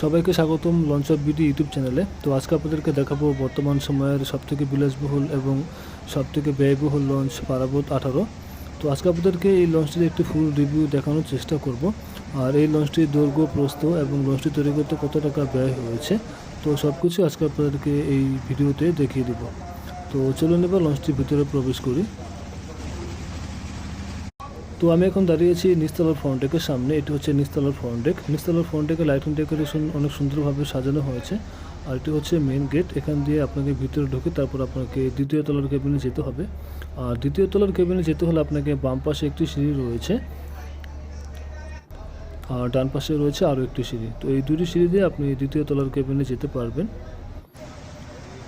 সবাইকে স্বাগতম launch of BD YouTube চ্যানেলে। তো আজকে আপনাদেরকে দেখাবো বর্তমান সময়ের সবথেকে বিলাসবহুল এবং সবথেকে ব্যয়বহুল লঞ্চ পারাবত 18। তো আজকে আপনাদেরকে এই লঞ্চটির একটি ফুল রিভিউ দেখানোর চেষ্টা করব। আর এই লঞ্চটির দৈর্ঘ্য, প্রস্থ এবং লঞ্চটি তৈরি করতে কত টাকা ব্যয় হয়েছে, তো সব কিছু আজকে আপনাদেরকে এই ভিডিওতে দেখিয়ে দেব। তো চলুন এবার লঞ্চটির ভিতরে প্রবেশ করি। তো আমি এখন দাঁড়িয়েছি নিচতলার ফ্রন্ট ডেকের সামনে। এটি হচ্ছে নিচতলার ফ্রন্ট ডেক। নিচতলার ফ্রন্ট ডেকে লাইটিং ডেকোরেশন অনেক সুন্দরভাবে সাজানো হয়েছে। আর এটি হচ্ছে মেন গেট। এখান দিয়ে আপনাকে ভিতরে ঢুকে তারপর আপনাকে দ্বিতীয় তলার কেবিনে যেতে হবে। আর দ্বিতীয় তলার কেবিনে যেতে হলে আপনাকে বাম পাশে একটি সিঁড়ি রয়েছে আর ডান পাশে রয়েছে আরও একটি সিঁড়ি। তো এই দুটি সিঁড়ি দিয়ে আপনি দ্বিতীয় তলার কেবিনে যেতে পারবেন।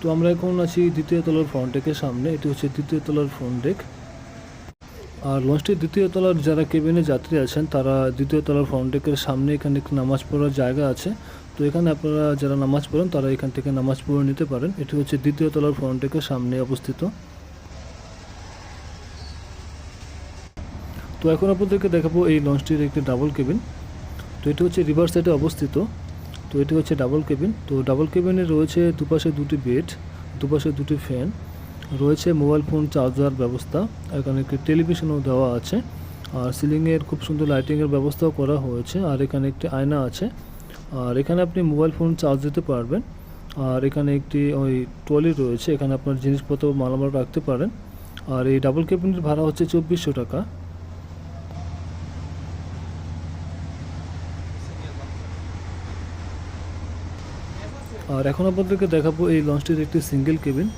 তো আমরা এখন আছি দ্বিতীয় তলার ফ্রন্ট ডেকের সামনে। এটি হচ্ছে দ্বিতীয় তলার ফ্রন্ট ডেক। আর লঞ্চটির দ্বিতীয় তলার যারা কেবিনে যাত্রী আছেন তারা দ্বিতীয় তলার ফ্রন্ট ডেকের সামনে এখানে একটি নামাজ পড়ার জায়গা আছে। তো এখানে আপনারা যারা নামাজ পড়েন তারা এখান থেকে নামাজ পড়ে নিতে পারেন। এটি হচ্ছে দ্বিতীয় তলার ফ্রন্ট ডেকের সামনে অবস্থিত। তো এখন আপনাদেরকে দেখাবো এই লঞ্চটির একটি ডাবল কেবিন। তো এটি হচ্ছে রিভার সাইডে অবস্থিত। তো এটি হচ্ছে ডাবল কেবিন। তো ডাবল কেবিনে রয়েছে দুপাশে দুটি বেড, দুপাশে দুটি ফ্যান, রয়েছে মোবাইল ফোন চার্জার ব্যবস্থা, এখানে একটি টেলিভিশনও দেওয়া আছে। আর সিলিংয়ের খুব সুন্দর লাইটিংয়ের ব্যবস্থাও করা হয়েছে। আর এখানে একটি আয়না আছে। আর এখানে আপনি মোবাইল ফোন চার্জ দিতে পারবেন। আর এখানে একটি ওই ট্রলি রয়েছে, এখানে আপনার জিনিসপত্র মালামাল রাখতে পারেন। আর এই ডাবল কেবিনের ভাড়া হচ্ছে 2400 টাকা। আর এখন আপনাদেরকে দেখাবো এই লঞ্চটির একটি সিঙ্গেল কেবিন।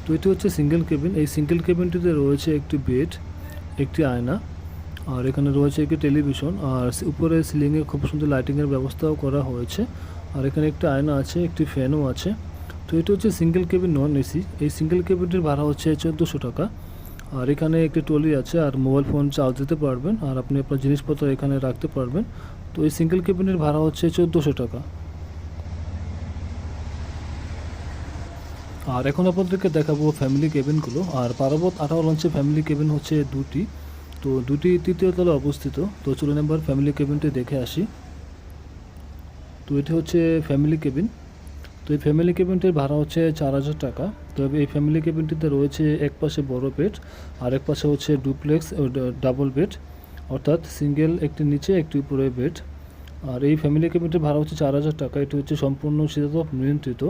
তো এটি হচ্ছে সিঙ্গেল কেবিন। এই সিঙ্গেল কেবিনটিতে রয়েছে একটি বেড, একটি আয়না, আর এখানে রয়েছে একটি টেলিভিশন। আর উপরে সিলিংয়ে খুব সুন্দর লাইটিংয়ের ব্যবস্থাও করা হয়েছে। আর এখানে একটি আয়না আছে, একটি ফ্যানও আছে। তো এটি হচ্ছে সিঙ্গেল কেবিন নন এসি। এই সিঙ্গেল কেবিনটির ভাড়া হচ্ছে 1400 টাকা। আর এখানে একটি ট্রলি আছে, আর মোবাইল ফোন চার্জ দিতে পারবেন, আর আপনি আপনার জিনিসপত্র এখানে রাখতে পারবেন। তো এই সিঙ্গেল কেবিনের ভাড়া হচ্ছে 1400 টাকা। আর এখন আপনাদেরকে দেখাবো ফ্যামিলি কেবিনগুলো। আর পারাবত 18 লঞ্চে ফ্যামিলি কেবিন হচ্ছে দুটি। তো দুটি তৃতীয় তলায় অবস্থিত। তো চলুন এবার ফ্যামিলি কেবিনটি দেখে আসি। তো এটি হচ্ছে ফ্যামিলি কেবিন। তো এই ফ্যামিলি কেবিনটির ভাড়া হচ্ছে 4000 টাকা। তবে এই ফ্যামিলি কেবিনটিতে রয়েছে এক পাশে বড় বেড, আর এক পাশে হচ্ছে ডুপ্লেক্স ডাবল বেড, অর্থাৎ সিঙ্গেল একটি নিচে একটি উপরে বেড। আর এই ফ্যামিলি কেবিনটির ভাড়া হচ্ছে 4000 টাকা। এটি হচ্ছে সম্পূর্ণ শীতাতপ নিয়ন্ত্রিত।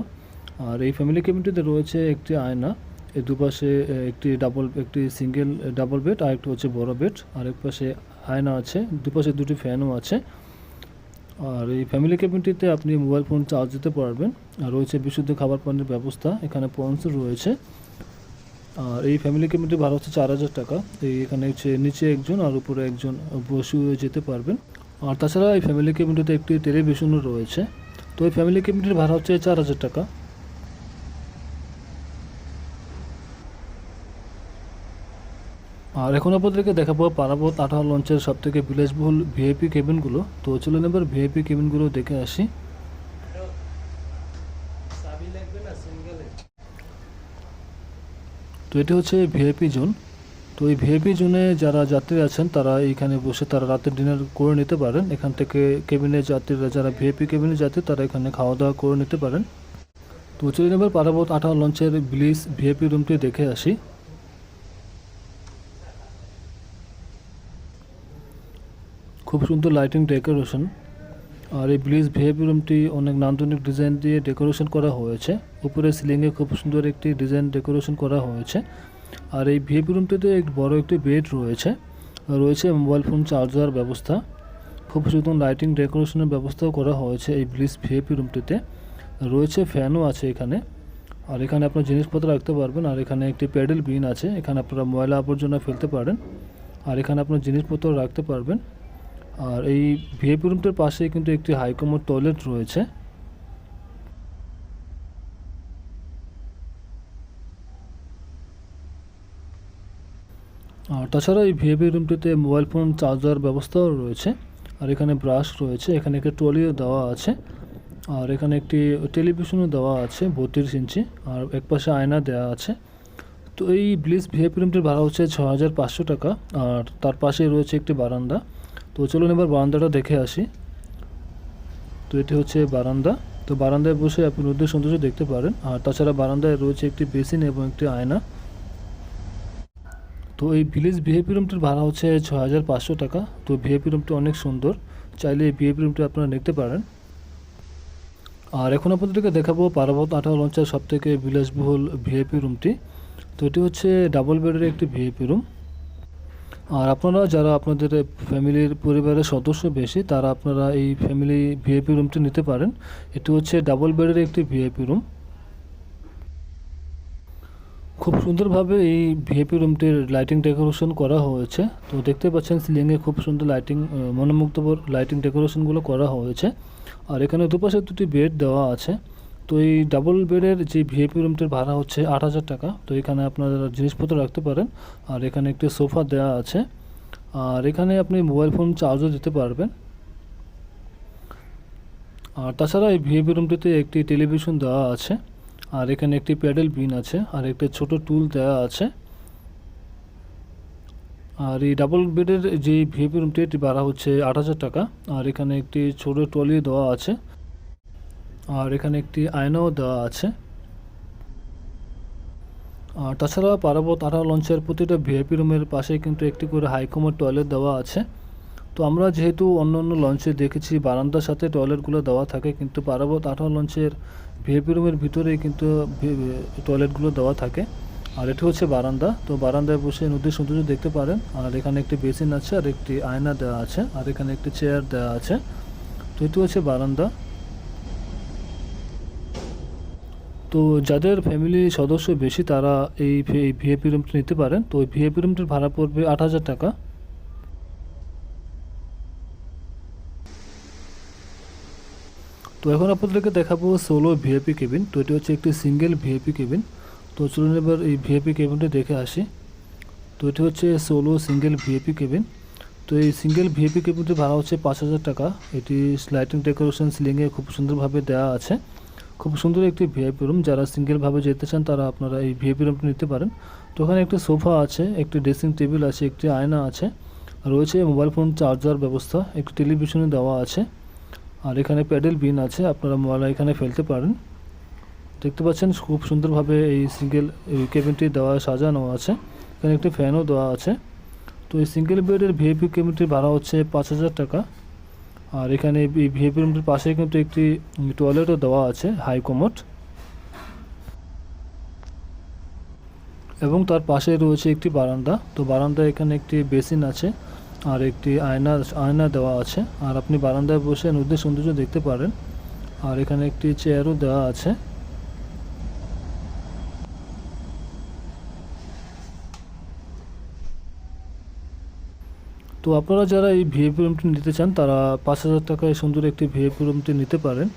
আর এই ফ্যামিলি কেবিনটিতে রয়েছে একটি আয়না, এই দুপাশে একটি সিঙ্গেল ডাবল বেড, আর একটি হচ্ছে বড় বেড, আর এক পাশে আয়না আছে, দুপাশে দুটি ফ্যানও আছে। আর এই ফ্যামিলি কেবিনটিতে আপনি মোবাইল ফোন চার্জ দিতে পারবেন। আর রয়েছে বিশুদ্ধ খাবার পানির ব্যবস্থা, এখানে পন্স রয়েছে। আর এই ফ্যামিলি কেবিনটির ভাড়া হচ্ছে 4000 টাকা। এখানে হচ্ছে নিচে একজন আর উপরে একজন বসে যেতে পারবেন। আর তাছাড়া এই ফ্যামিলি কেবিনটিতে একটি টেলিভিশনও রয়েছে। তো এই ফ্যামিলি কেবিনটির ভাড়া হচ্ছে 4000 টাকা। আর এখন আপনাদেরকে দেখাবো পারাবত 18 লঞ্চের সবথেকে বিলাসবহুল ভিআইপি কেবিনগুলো। তো চলুন এবার ভিআইপি কেবিনগুলো দেখে আসি। তো এটি হচ্ছে ভিআইপি জোন। তো এই ভিআইপি জোনে যারা যাত্রী আছেন তারা এইখানে বসে তারা রাতের ডিনার করে নিতে পারেন। এখান থেকে কেবিনে যাত্রীরা, যারা ভিআইপি কেবিনে যাত্রী, তারা এখানে খাওয়া দাওয়া করে নিতে পারেন। তো চলুন এবার পারাবত 18 লঞ্চের ব্লিস ভিআইপি রুমটি দেখে আসি। খুব সুন্দর লাইটিং ডেকোরেশন। আর এই ব্লিস ভিআইপি রুমটি অনেক নান্দনিক ডিজাইন দিয়ে ডেকোরেশন করা হয়েছে। উপরে সিলিংয়ে খুব সুন্দর একটি ডিজাইন ডেকোরেশন করা হয়েছে। আর এই ভিআইপি রুমটিতে বড় একটি বেড রয়েছে, রয়েছে মোবাইল ফোন চার্জার ব্যবস্থা। খুব সুন্দর লাইটিং ডেকোরেশনের ব্যবস্থাও করা হয়েছে এই ব্লিস ভিআইপি রুমটিতে। রয়েছে ফ্যানও আছে এখানে। আর এখানে আপনার জিনিসপত্র রাখতে পারবেন। আর এখানে একটি প্যাডেল বিন আছে, এখানে আপনারা ময়লা আবর্জনা ফেলতে পারেন। আর এখানে আপনার জিনিসপত্র রাখতে পারবেন। আর এই ভিআইপি রুমটির পাশে কিন্তু একটি হাইকমোড টয়লেট রয়েছে। আর তাছাড়া এই ভিআইপি রুমটিতে মোবাইল ফোন চার্জার ব্যবস্থাও রয়েছে। আর এখানে ব্রাশ রয়েছে, এখানে একটি ট্রলিও দেওয়া আছে। আর এখানে একটি টেলিভিশনও দেওয়া আছে 32 ইঞ্চি। আর এক পাশে আয়না দেওয়া আছে। তো এই ব্লিস ভিআইপি রুমটির ভাড়া হচ্ছে 6500 টাকা। আর তার পাশে রয়েছে একটি বারান্দা। তো চলুন এবার বারান্দাটা দেখে আসি। তো এটি হচ্ছে বারান্দা। তো বারান্দায় বসে আপনি নদীর সৌন্দর্য দেখতে পারেন। আর তাছাড়া বারান্দায় রয়েছে একটি বেসিন এবং একটি আয়না। তো এই ভিলেজ ভিআইপি রুমটির ভাড়া হচ্ছে 6500 টাকা। তো ভিআইপি রুমটি অনেক সুন্দর, চাইলে এই ভিআইপি রুমটি আপনারা নিতে পারেন। আর এখন আপনাদেরকে দেখাবো পারাবত আঠারো লঞ্চের সবথেকে বিলাসবহুল ভিআইপি রুমটি। তো এটি হচ্ছে ডাবল বেডের একটি ভিআইপি রুম। আর আপনারা যারা আপনাদের ফ্যামিলির পরিবারের সদস্য বেশি, তারা আপনারা এই ফ্যামিলি ভিআইপি রুমটি নিতে পারেন। এটি হচ্ছে ডাবল বেডের একটি ভিআইপি রুম। খুব সুন্দরভাবে এই ভিআইপি রুমটির লাইটিং ডেকোরেশন করা হয়েছে। তো দেখতে পাচ্ছেন সিলিংয়ে খুব সুন্দর লাইটিং, মনোমুগ্ধকর লাইটিং ডেকোরেশনগুলো করা হয়েছে। আর এখানে দুপাশে দুটি বেড দেওয়া আছে। তো এই ডাবল বেডের যে ভিআইপি রুমটির ভাড়া হচ্ছে 8000 টাকা। তো এখানে আপনারা জিনিসপত্র রাখতে পারেন। আর এখানে একটি সোফা দেওয়া আছে। আর এখানে আপনি মোবাইল ফোন চার্জও দিতে পারবেন। আর তাছাড়া এই ভিআইপি রুমটিতে একটি টেলিভিশন দেওয়া আছে। আর এখানে একটি প্যাডেল বিন আছে, আর একটি ছোট টুল দেওয়া আছে। আর এই ডাবল বেডের যে ভিআইপি রুমটি, এটি ভাড়া হচ্ছে 8000 টাকা। আর এখানে একটি ছোট ট্রলি দেওয়া আছে। আর এখানে একটি আয়নাও দেওয়া আছে। আর তাছাড়া পারাবত আঠারো লঞ্চের প্রতিটা ভিআইপি রুমের পাশে কিন্তু একটি করে হাইকমোড টয়লেট দেওয়া আছে। তো আমরা যেহেতু অন্য অন্য লঞ্চে দেখেছি বারান্দার সাথে টয়লেটগুলো দেওয়া থাকে, কিন্তু পারাবত আঠারো লঞ্চের ভিআইপি রুমের ভিতরেই কিন্তু টয়লেটগুলো দেওয়া থাকে। আর এটি হচ্ছে বারান্দা। তো বারান্দায় বসে নদীর সৌন্দর্য দেখতে পারেন। আর এখানে একটি বেসিন আছে, আর একটি আয়না দেওয়া আছে, আর এখানে একটি চেয়ার দেওয়া আছে। তো এটি হচ্ছে বারান্দা। তো যাদের ফ্যামিলি সদস্য বেশি, তারা এই ভিআইপি রুমটি নিতে পারেন। তো এই ভিআইপি রুমটির ভাড়া পড়বে 8000 টাকা। তো এখন আপনাদেরকে দেখাবো সোলো ভিআইপি কেবিন। তো এটি হচ্ছে একটি সিঙ্গেল ভিআইপি কেবিন। তো চলুন এবার এই ভিআইপি কেবিনটি দেখে আসি। তো এটি হচ্ছে সোলো সিঙ্গেল ভিআইপি কেবিন। তো এই সিঙ্গেল ভিআইপি কেবিনটির ভাড়া হচ্ছে 5000 টাকা। এটি লাইটিং ডেকোরেশন সিলিংয়ে খুব সুন্দরভাবে দেওয়া আছে। খুব সুন্দর একটি ভিআইপি রুম। যারা সিঙ্গেলভাবে যেতে চান, তারা আপনারা এই ভিআইপি রুমটি নিতে পারেন। তো ওখানে একটি সোফা আছে, একটি ড্রেসিং টেবিল আছে, একটি আয়না আছে, রয়েছে মোবাইল ফোন চার্জার ব্যবস্থা, একটি টেলিভিশনে দেওয়া আছে। আর এখানে প্যাডেল বিন আছে, আপনারা মোবাইল এখানে ফেলতে পারেন। দেখতে পাচ্ছেন খুব সুন্দরভাবে এই সিঙ্গেল কেবিনটি দেওয়া সাজানো আছে। এখানে একটি ফ্যানও দেওয়া আছে। তো এই সিঙ্গেল বেডের ভিআইপি কেবিনটির ভাড়া হচ্ছে 5000 টাকা। আর এখানে এই ভিআইপি রুমটির পাশে কিন্তু একটি টয়লেটও দেওয়া আছে, হাই কমোড, এবং তার পাশে রয়েছে একটি বারান্দা। তো বারান্দায় এখানে একটি বেসিন আছে, আর একটি আয়না দেওয়া আছে। আর আপনি বারান্দায় বসে নদীর সৌন্দর্য দেখতে পারেন। আর এখানে একটি চেয়ারও দেওয়া আছে। তো আপনারা যারা এই ভিআইপি রুমটি নিতে চান, তারা 5000 টাকায় সুন্দর একটি ভিআইপি রুমটি নিতে পারেন।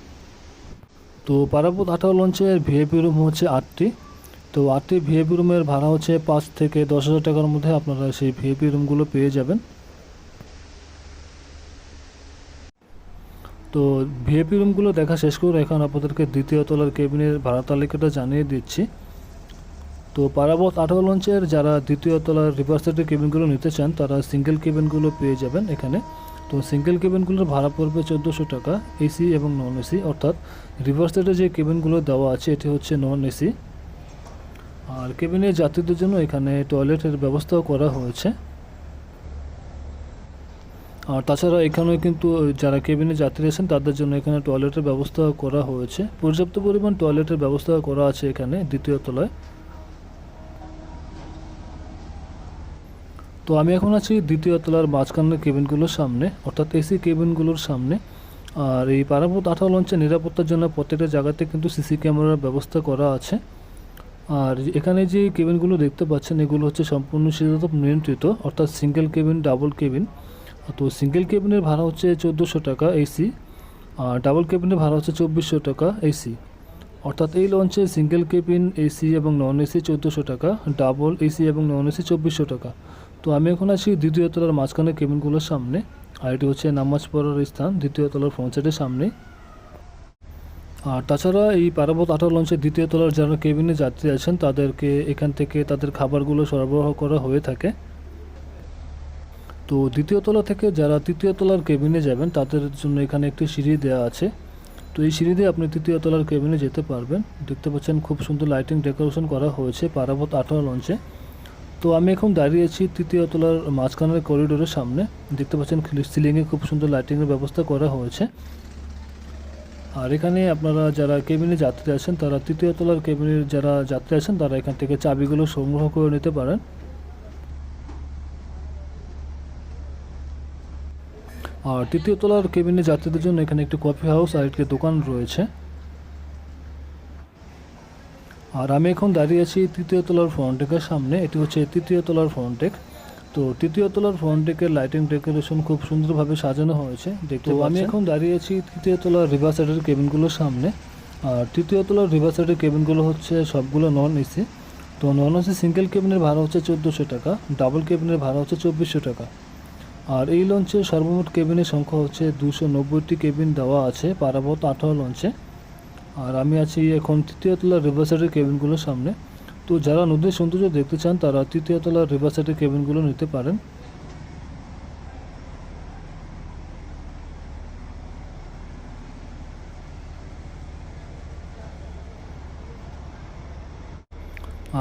তো পারাবত আঠারো লঞ্চের ভিআইপি রুম হচ্ছে 8টি। তো 8টি ভিআইপি রুমের ভাড়া হচ্ছে 5 থেকে 10,000 টাকার মধ্যে আপনারা সেই ভিআইপি রুমগুলো পেয়ে যাবেন। তো ভিআইপি রুমগুলো দেখা শেষ করে এখন আপনাদেরকে দ্বিতীয় তলার কেবিনের ভাড়া তালিকাটা জানিয়ে দিচ্ছি। তো পারাবত আঠারো লঞ্চের যারা দ্বিতীয় তলার রিভার সাইডের কেবিনগুলো নিতে চান, তারা সিঙ্গেল কেবিনগুলো পেয়ে যাবেন এখানে। তো সিঙ্গেল কেবিনগুলোর ভাড়া পড়বে 1400 টাকা, এসি এবং নন এসি। অর্থাৎ রিভার সাইডে যে কেবিনগুলো দেওয়া আছে, এটি হচ্ছে নন এসি। আর কেবিনের যাত্রীদের জন্য এখানে টয়লেটের ব্যবস্থাও করা হয়েছে। আর তাছাড়া এখানেও কিন্তু যারা কেবিনে যাত্রী আছেন, তাদের জন্য এখানে টয়লেটের ব্যবস্থা করা হয়েছে। পর্যাপ্ত পরিমাণ টয়লেটের ব্যবস্থা করা আছে এখানে দ্বিতীয় তলায়। তো আমি এখন আছি দ্বিতীয় তলার মাঝখানের কেবিনগুলোর সামনে, অর্থাৎ এসি কেবিনগুলোর সামনে। আর এই পারাবত আঠারো লঞ্চের নিরাপত্তার জন্য প্রত্যেকটা জায়গাতে কিন্তু সিসি ক্যামেরার ব্যবস্থা করা আছে। আর এখানে যে কেবিনগুলো দেখতে পাচ্ছেন, এগুলো হচ্ছে সম্পূর্ণ শীতাতপ নিয়ন্ত্রিত, অর্থাৎ সিঙ্গেল কেবিন, ডাবল কেবিন। তো সিঙ্গেল কেবিনের ভাড়া হচ্ছে 1400 টাকা এসি, আর ডাবল কেবিনের ভাড়া হচ্ছে 2400 টাকা এসি। অর্থাৎ এই লঞ্চে সিঙ্গেল কেবিন, এসি এবং নন এসি 1400 টাকা, ডাবল এসি এবং নন এসি 2400 টাকা। তো আমি এখন আছি দ্বিতীয় তলার মাঝখানে কেবিনগুলোর সামনে। আর এটি হচ্ছে নামাজ পড়ার স্থান, দ্বিতীয় তলার ফ্রন্ট সাইডের সামনে। আর তাছাড়া এই পারাবত আঠারো লঞ্চের দ্বিতীয় তলার যারা কেবিনে যাত্রী আছেন, তাদেরকে এখান থেকে তাদের খাবারগুলো সরবরাহ করা হয়ে থাকে। তো দ্বিতীয় তলা থেকে যারা তৃতীয় তলার কেবিনে যাবেন, তাদের জন্য এখানে একটি সিঁড়ি দেওয়া আছে। তো এই সিঁড়ি দিয়ে আপনি তৃতীয় তলার কেবিনে যেতে পারবেন। দেখতে পাচ্ছেন খুব সুন্দর লাইটিং ডেকোরেশন করা হয়েছে পারাবত 18 লঞ্চে। তো আমি এখন দাঁড়িয়েছি তৃতীয় তলার মাঝখানের করিডোরের সামনে। দেখতে পাচ্ছেন সিলিংয়ে খুব সুন্দর লাইটিংয়ের ব্যবস্থা করা হয়েছে। আর এখানে আপনারা যারা কেবিনে যাত্রী আছেন, তারা তৃতীয় তলার কেবিনের যারা যাত্রী আছেন, তারা এখান থেকে চাবিগুলো সংগ্রহ করে নিতে পারেন। আর তৃতীয় তলার কেবিনে যাত্রীদের জন্য এখানে একটি কফি হাউস আর একটি দোকান রয়েছে। আর আমি এখন দাঁড়িয়ে আছি তৃতীয় তলার ফ্রন্ট ডেকের সামনে। এটি হচ্ছে তৃতীয় তলার ফ্রন্ট ডেক। তো তৃতীয় তলার ফ্রন্ট ডেকের লাইটিং ডেকোরেশন খুব সুন্দরভাবে সাজানো হয়েছে দেখতে পাচ্ছেন। আমি এখন দাঁড়িয়ে আছি তৃতীয় তলার রিভার সাইডের কেবিনগুলোর সামনে। আর তৃতীয় তলার রিভার সাইডের কেবিনগুলো হচ্ছে সবগুলো নন এসি। তো নন এসি সিঙ্গেল কেবিনের ভাড়া হচ্ছে 1400 টাকা, ডাবল কেবিনের ভাড়া হচ্ছে 2400 টাকা। আর এই লঞ্চের সর্বমোট কেবিনের সংখ্যা হচ্ছে 290টি কেবিন দেওয়া আছে পারাবত 18 লঞ্চে। আর আমি আছি এখন তৃতীয় তলার রিভার সাইডের কেবিনগুলোর সামনে। তো যারা নদীর সৌন্দর্য দেখতে চান, তারা তৃতীয় তলার রিভার সাইডের কেবিনগুলো নিতে পারেন।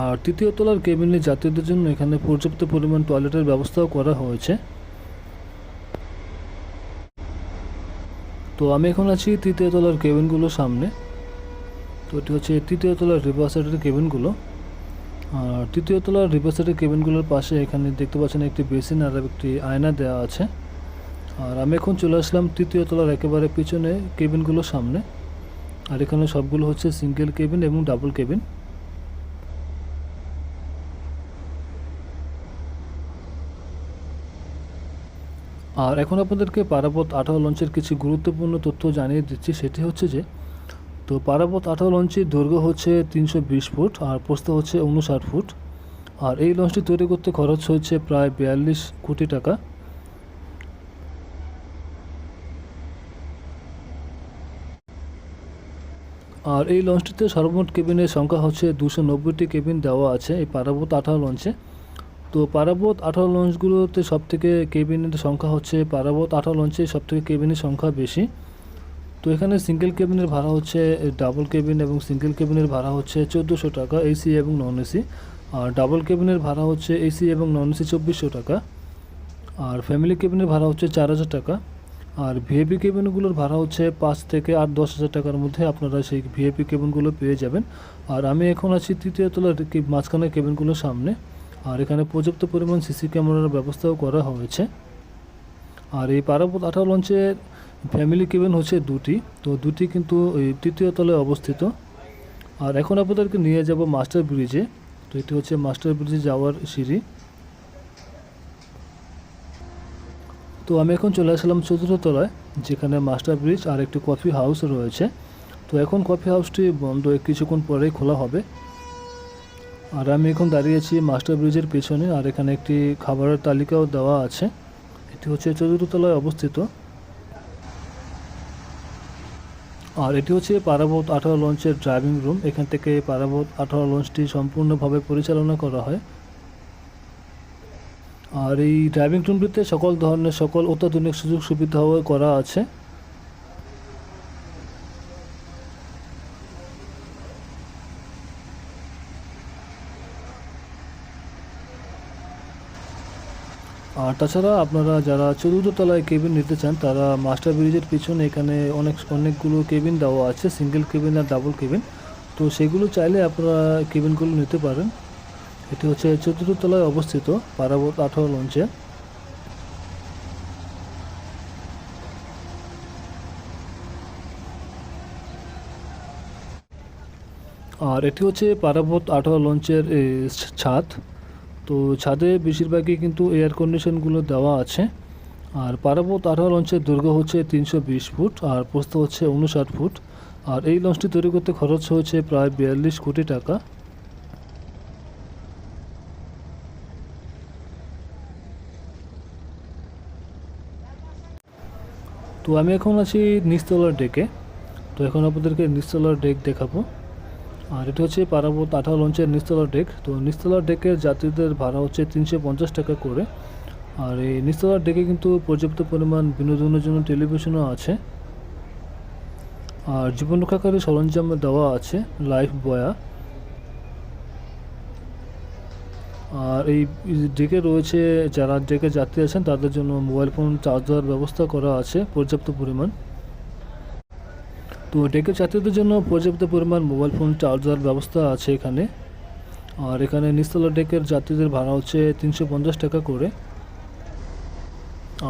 আর তৃতীয় তলার কেবিনে যাত্রীদের জন্য এখানে পর্যাপ্ত পরিমাণ টয়লেটের ব্যবস্থাও করা হয়েছে। তো আমি এখন আছি তৃতীয় তলার কেবিনগুলোর সামনে। তো এটি হচ্ছে তৃতীয় তলার রিভার সাইডের কেবিনগুলো। আর তৃতীয় তলার রিভার সাইডের কেবিনগুলোর পাশে এখানে দেখতে পাচ্ছেন একটি বেসিন আর একটি আয়না দেওয়া আছে। আর আমি এখন চলে আসলাম তৃতীয় তলার একেবারে পিছনে কেবিনগুলোর সামনে। আর এখানে সবগুলো হচ্ছে সিঙ্গেল কেবিন এবং ডাবল কেবিন। আর এখন আপনাদেরকে পারাবত 18 লঞ্চের কিছু গুরুত্বপূর্ণ তথ্য জানিয়ে দিচ্ছি। সেটি হচ্ছে যে, তো পারাবত 18 লঞ্চের দৈর্ঘ্য হচ্ছে 320 ফুট আর প্রস্থ হচ্ছে 59 ফুট। আর এই লঞ্চটি তৈরি করতে খরচ হয়েছে প্রায় 42 কোটি টাকা। আর এই লঞ্চটিতে সর্বমোট কেবিনের সংখ্যা হচ্ছে 290টি কেবিন দেওয়া আছে এই পারাবত 18 লঞ্চে। তো পারাবত 18 লঞ্চগুলোতে সবথেকে কেবিনের সংখ্যা হচ্ছে পারাবত 18 লঞ্চে সবথেকে কেবিনের সংখ্যা বেশি। তো এখানে সিঙ্গেল কেবিনের ভাড়া হচ্ছে, ডাবল কেবিন এবং সিঙ্গেল কেবিনের ভাড়া হচ্ছে 1400 টাকা এসি এবং নন এসি। আর ডাবল কেবিনের ভাড়া হচ্ছে এসি এবং নন এসি 2400 টাকা। আর ফ্যামিলি কেবিনের ভাড়া হচ্ছে 4000 টাকা। আর ভিআইপি কেবিনগুলোর ভাড়া হচ্ছে 5 থেকে 10,000 টাকার মধ্যে আপনারা সেই ভিআইপি কেবিনগুলো পেয়ে যাবেন। আর আমি এখন আছি তৃতীয় তলার মাঝখানে কেবিনগুলোর সামনে। আর এখানে পর্যাপ্ত পরিমাণ সিসি ক্যামেরার ব্যবস্থাও করা হয়েছে। আর এই পারাবত 18 লঞ্চের ফ্যামিলি কেবিন হচ্ছে দুটি। তো দুটি কিন্তু এই তৃতীয় তলায় অবস্থিত। আর এখন আপনাদেরকে নিয়ে যাব মাস্টার ব্রিজে। তো এটি হচ্ছে মাস্টার ব্রিজে যাওয়ার সিঁড়ি। তো আমি এখন চলে আসলাম 4র্থ তলায়, যেখানে মাস্টার ব্রিজ আর একটি কফি হাউস রয়েছে। তো এখন কফি হাউসটি বন্ধ, কিছুক্ষণ পরেই খোলা হবে। আর আমি এখন দাঁড়িয়েছি মাস্টার ব্রিজের পেছনে। আর এখানে একটি খাবারের তালিকাও দেওয়া আছে। এটি হচ্ছে 4র্থ তলায় অবস্থিত। আর এটি হচ্ছে পারাবত 18 লঞ্চের ড্রাইভিং রুম। এখান থেকে পারাবত 18 লঞ্চটি সম্পূর্ণভাবে পরিচালনা করা হয়। আর এই ড্রাইভিং রুমটিতে সকল ধরনের অত্যাধুনিক সুযোগ সুবিধাও করা আছে। আর তাছাড়া আপনারা যারা 4র্থ তলায় কেবিন নিতে চান, তারা মাস্টার ব্রিজের পিছনে এখানে অনেকগুলো কেবিন দেওয়া আছে, সিঙ্গেল কেবিন আর ডাবল কেবিন। তো সেগুলো চাইলে আপনারা কেবিনগুলো নিতে পারেন। এটি হচ্ছে 4র্থ তলায় অবস্থিত পারাবত 18 লঞ্চে। আর এটি হচ্ছে পারাবত 18 লঞ্চের ছাদ। তো ছাদে বেশিরভাগই কিন্তু এয়ার কন্ডিশনগুলো দেওয়া আছে। আর পারাবত 18 লঞ্চের দৈর্ঘ্য হচ্ছে 320 ফুট আর প্রস্থ হচ্ছে 59 ফুট। আর এই লঞ্চটি তৈরি করতে খরচ হয়েছে প্রায় 42 কোটি টাকা। তো আমি এখন আছি নিচতলার ডেকে। তো এখন আপনাদেরকে নিচতলার ডেক দেখাবো। আর এটা হচ্ছে পারাবত 18 লঞ্চের নিচতলার ডেক। তো নিচতলার ডেকের যাত্রীদের ভাড়া হচ্ছে 350 টাকা করে। আর এই নিচতলার ডেকে কিন্তু পর্যাপ্ত পরিমাণ বিনোদনের জন্য টেলিভিশনও আছে। আর জীবন রক্ষাকারী সরঞ্জাম দেওয়া আছে, লাইফ বয়া। আর এই ডেকে রয়েছে, যারা ডেকে যাত্রী আছেন তাদের জন্য মোবাইল ফোন চার্জ দেওয়ার ব্যবস্থা করা আছে পর্যাপ্ত পরিমাণ। তো ডেকে যাত্রীদের জন্য পর্যাপ্ত পরিমাণ মোবাইল ফোন চার্জ দেওয়ার ব্যবস্থা আছে এখানে। আর এখানে নিচতলা ডেকের যাত্রীদের ভাড়া হচ্ছে 350 টাকা করে।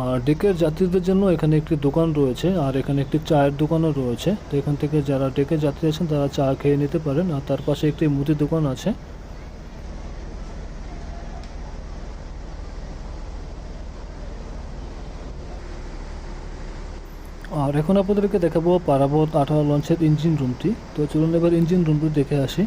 আর ডেকের যাত্রীদের জন্য এখানে একটি দোকান রয়েছে, আর এখানে একটি চায়ের দোকানও রয়েছে। তো এখান থেকে যারা ডেকের যাত্রী আছেন তারা চা খেয়ে নিতে পারেন। আর তার পাশে একটি মুদি দোকান আছে। আর এখন আপনাদেরকে দেখাবো পারাবত 18 লঞ্চের ইঞ্জিন রুমটি। তো চলুন এবার ইঞ্জিন রুমটি দেখে আসি।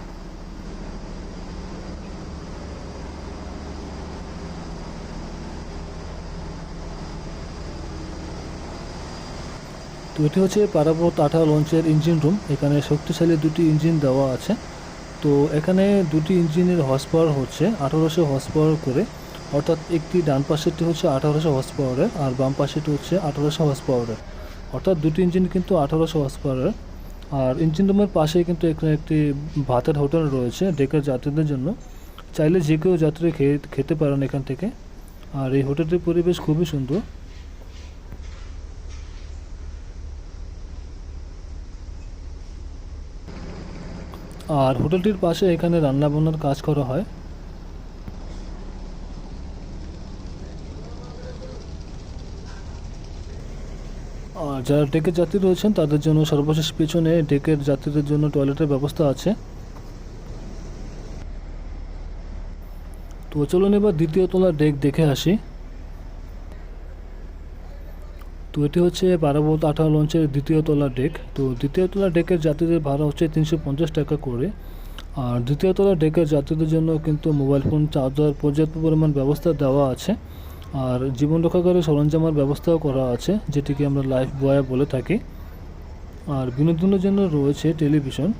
তো এটি হচ্ছে পারাবত 18 লঞ্চের ইঞ্জিন রুম। এখানে শক্তিশালী দুটি ইঞ্জিন দেওয়া আছে। তো এখানে দুটি ইঞ্জিনের হর্স পাওয়ার হচ্ছে 1800 হর্স পাওয়ার করে, অর্থাৎ একটি ডান পাশেরটি হচ্ছে 1800 হর্স পাওয়ারের আর বাম পাশেরটি হচ্ছে 1800 হর্স পাওয়ারের, অর্থাৎ দুটি ইঞ্জিন কিন্তু 1800 হর্স পাওয়ারের। আর ইঞ্জিন রুমের পাশেই কিন্তু এখানে একটি ভাতের হোটেল রয়েছে ডেকের যাত্রীদের জন্য। চাইলে যে কেউ যাত্রী খেতে পারেন এখান থেকে। আর এই হোটেলটির পরিবেশ খুবই সুন্দর। আর হোটেলটির পাশে এখানে রান্নাবান্নার কাজ করা হয়। আর যারা ডেকের যাত্রী রয়েছেন তাদের জন্য সর্বশেষ পেছনে ডেকের যাত্রীদের জন্য টয়লেটের ব্যবস্থা আছে। তো চলুন এবার দ্বিতীয় তলার ডেক দেখে আসি। তো এটি হচ্ছে পারাবত 18 লঞ্চের দ্বিতীয় তলার ডেক। তো দ্বিতীয় তলার ডেকের যাত্রীদের ভাড়া হচ্ছে 350 টাকা করে। আর দ্বিতীয় তলার ডেকের যাত্রীদের জন্য কিন্তু মোবাইল ফোন চার্জ দেওয়ার পর্যাপ্ত পরিমাণ ব্যবস্থা দেওয়া আছে। আর জীবন রক্ষাকারী সরঞ্জামের ব্যবস্থাও করা আছে, যেটিকে আমরা লাইফ বয়া বলে থাকি। আর বিনোদনের জন্য রয়েছে টেলিভিশন।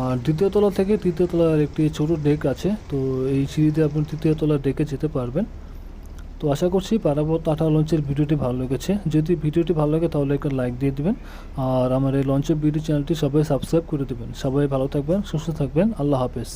আর দ্বিতীয় তলা থেকে তৃতীয় তলার একটি ছোট ডেক আছে। তো এই সিঁড়িতে আপনি তৃতীয় তলার ডেকে যেতে পারবেন। তো আশা করছি পারাবত 18 লঞ্চের ভিডিওটি ভালো লেগেছে। যদি ভিডিওটি ভালো লাগে তাহলে একটা লাইক দিয়ে দিবেন। আর আমার এই লঞ্চের ভিডিও চ্যানেলটি সবাই সাবস্ক্রাইব করে দেবেন। সবাই ভালো থাকবেন, সুস্থ থাকবেন। আল্লাহ হাফেজ।